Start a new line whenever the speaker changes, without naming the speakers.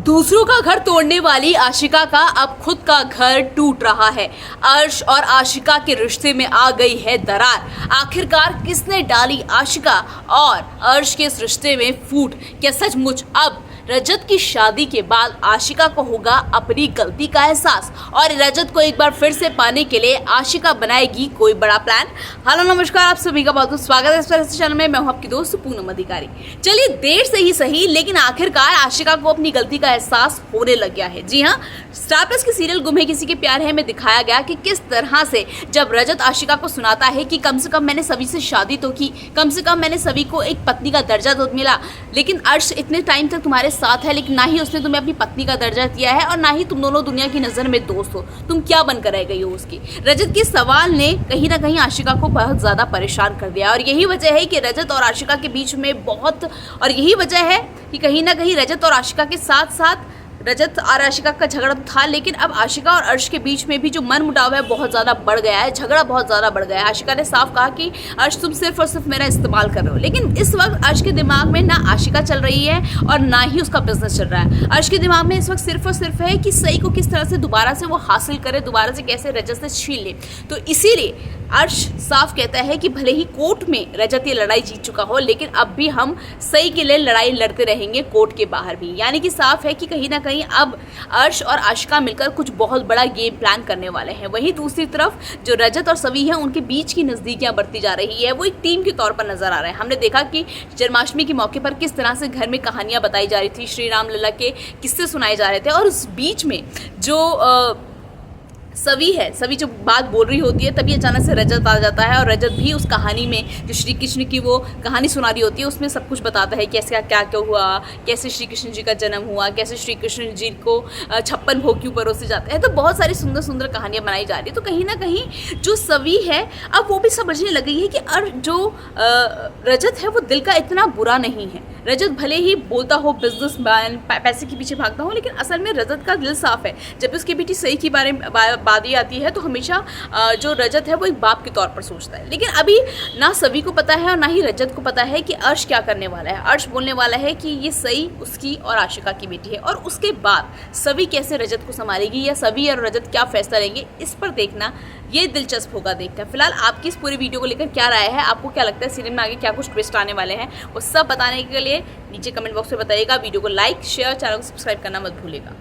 दूसरों का घर तोड़ने वाली आशिका का अब खुद का घर टूट रहा है। अर्श और आशिका के रिश्ते में आ गई है दरार। आखिरकार किसने डाली आशिका और अर्श के इस रिश्ते में फूट? क्या सचमुच अब रजत की शादी के बाद आशिका को होगा अपनी गलती का एहसास और रजत को एक बार फिर से पाने के लिए आशिका बनाएगी कोई बड़ा प्लान? हेलो नमस्कार, आप सभी का बहुत बहुत स्वागत है इस चैनल में। मैं हूं आपकी दोस्त पूनम अधिकारी। चलिए देर से ही सही, लेकिन आखिरकार आशिका को अपनी गलती का एहसास होने लग गया है। जी हाँ, स्टार प्लस की सीरियल गुम है किसी के प्यार है में दिखाया गया कि किस तरह से जब रजत आशिका को सुनाता है कि कम से कम मैंने सभी से शादी तो की, कम से कम मैंने सभी को एक पत्नी का दर्जा तो मिला, लेकिन अर्श इतने टाइम तक तुम्हारे साथ है, लेकिन ना ही उसने तुम्हें अपनी पत्नी का दर्जा दिया है और ना ही तुम दोनों दुनिया की नज़र में दोस्त हो। तुम क्या बनकर रह गई हो उसकी? रजत के सवाल ने कहीं ना कहीं आशिका को बहुत ज़्यादा परेशान कर दिया और यही वजह है कि रजत और आशिका के बीच में यही वजह है कि कहीं ना कहीं रजत और आशिका के साथ साथ रजत और आशिका का झगड़ा था, लेकिन अब आशिका और अर्श के बीच में भी जो मन मुटाव है बहुत ज़्यादा बढ़ गया है, झगड़ा बहुत ज़्यादा बढ़ गया है। आशिका ने साफ कहा कि अर्श तुम सिर्फ और सिर्फ मेरा इस्तेमाल कर रहे हो, लेकिन इस वक्त अर्श के दिमाग में ना आशिका चल रही है और ना ही उसका बिजनेस चल रहा है। अर्श के दिमाग में इस वक्त सिर्फ और सिर्फ है कि सही को किस तरह से दोबारा से वो हासिल करे, दोबारा से कैसे रजत से छीन ले। तो इसीलिए अर्श साफ कहता है कि भले ही कोर्ट में रजत ये लड़ाई जीत चुका हो, लेकिन अब भी हम सही के लिए लड़ाई लड़ते रहेंगे कोर्ट के बाहर भी। यानी कि साफ है कि कहीं ना कहीं अब अर्श और आशिका मिलकर कुछ बहुत बड़ा गेम प्लान करने वाले हैं। वहीं दूसरी तरफ जो रजत और सवी हैं उनके बीच की नज़दीकियां बढ़ती जा रही है, वो एक टीम के तौर पर नजर आ रहे हैं। हमने देखा कि जन्माष्टमी के मौके पर किस तरह से घर में कहानियां बताई जा रही थी, श्री राम लला के किस्से सुनाए जा रहे थे, और उस बीच में जो सवी जो बात बोल रही होती है, तभी अचानक से रजत आ जाता है और रजत भी उस कहानी में जो श्री कृष्ण की वो कहानी सुना रही होती है उसमें सब कुछ बताता है, कैसे क्या क्या हुआ, कैसे श्री कृष्ण जी का जन्म हुआ, कैसे श्री कृष्ण जी को 56 भोग क्यों परोसे जाते हैं। तो बहुत सारी सुंदर सुंदर कहानियाँ बनाई जा रही है। तो कहीं ना कहीं जो सवी है अब वो भी समझने लग गई है कि जो रजत है वो दिल का इतना बुरा नहीं है। रजत भले ही बोलता हो बिजनेसमैन, पैसे के पीछे भागता हो, लेकिन असल में रजत का दिल साफ है। जब उसकी बेटी सही के बारे में बात आती है तो हमेशा जो रजत है वो एक बाप के तौर पर सोचता है। लेकिन अभी ना सभी को पता है और ना ही रजत को पता है कि अर्श क्या करने वाला है। अर्श बोलने वाला है कि ये सही उसकी और आशिका की बेटी है, और उसके बाद सभी कैसे रजत को संभालेगी या सभी और रजत क्या फैसला लेंगे, इस पर देखना ये दिलचस्प होगा देखना। फिलहाल आपकी इस पूरी वीडियो को लेकर क्या राय है, आपको क्या लगता है सीरियल में आगे क्या कुछ ट्विस्ट आने वाले हैं, वो सब बताने के लिए नीचे कमेंट बॉक्स में बताइएगा। वीडियो को लाइक शेयर, चैनल को सब्सक्राइब करना मत भूलिएगा।